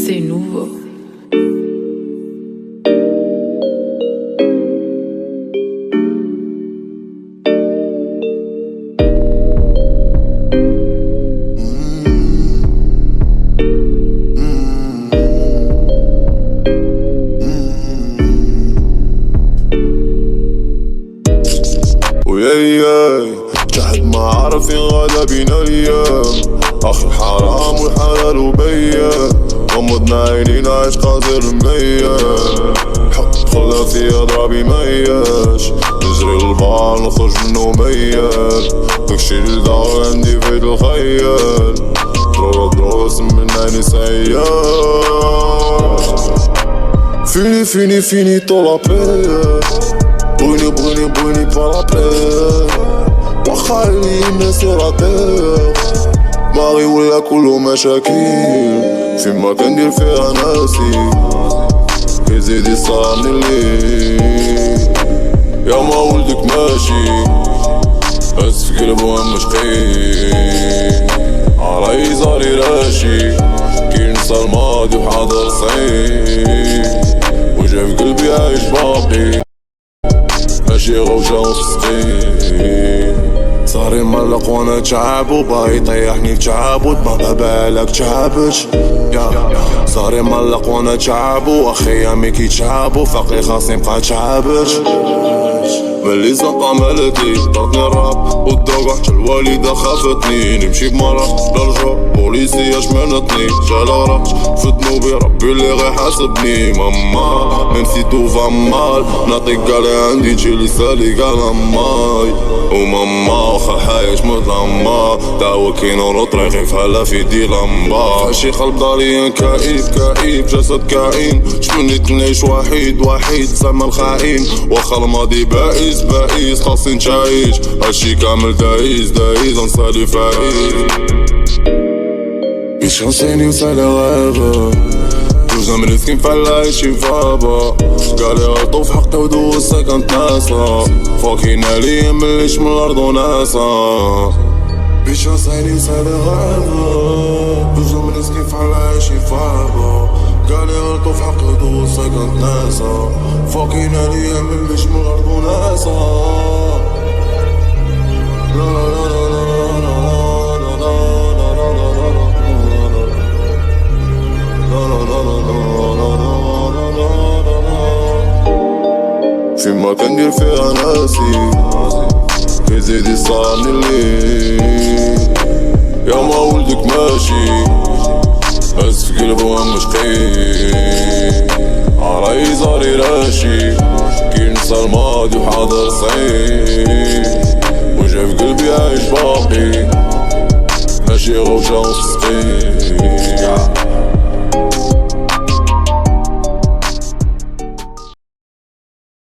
C'est nouveau. وياي جهد ما عرف غدا بينا الايام، اخي الحرام والحلال وبيان، غمضنا عينينا عيش قادر مليان، حط خلا في اضرابي مياش، نجري للبحر نخرج منو ميال، داكشي اللي دار عندي في الخيال، دروس من عيني سيال، فيني طولابيل، بغيني بارابيل، واخا علي الناس يراطير، باغي ولا كلو مشاكل، فيما كندير فيها ناسي كيزيد يصارني الليل، يا ما ولدك ماشي بس في قلبو مشقي، عراي زاري راشي كي نسى الماضي وحاضر صعيب، وجا في قلبي عايش باقي ماشي غوجة وسطي، صاري ملق وانا تعب وباغي يطيحني في تعبد، ما بالك تعبش يا صاري ملق وانا تعب واخيامي كي تعبو فقري خاصني نبقى تعبش، ملي زنقة مالتي ضربني الراب والدروق حتى الوالدة خافتني، نمشي بمرة للرجوع بوليسية شمالتني، جالا راه في ذنوبي ربي اللي غيحاسبني، ماما نسيتو فمال نعطيك قالي عندي تجي لسالي قال ماي، وماما واخا الحياة مظلمة دعوة كي نور طريقي فهلا في دي لمبا، فاشي قلب ضاليا كئيب جسد كائن، شمني تنعيش وحيد زعما الخائن، واخا الماضي بائس خاصني نتعايش، هادشي كامل دايز غنصالي فايز، باش غنسيني وسالي غابة جوزنا مسكين فلا عايشين فابا، قالي غلطو في حقي ودوز سكنت ناسا، فاكين عليا مليش من الارض وناسا، باش غنسيني وسالي غابة جوزنا مسكين فلا عايشين فابا، قالي غلطو في حقي ودوز سكنت ناسا، فاكين عليا مليش من الارض وناسا. فيما كندير فيها ناسي كيزيد يصارني الليل، يا ما ولدك ماشي بس في قلبو مشقي، عراي زاري راشي كي نسى الماضي وحاضر صعيب، وجا في قلبي عايش باقي ماشي غوجة وسطي.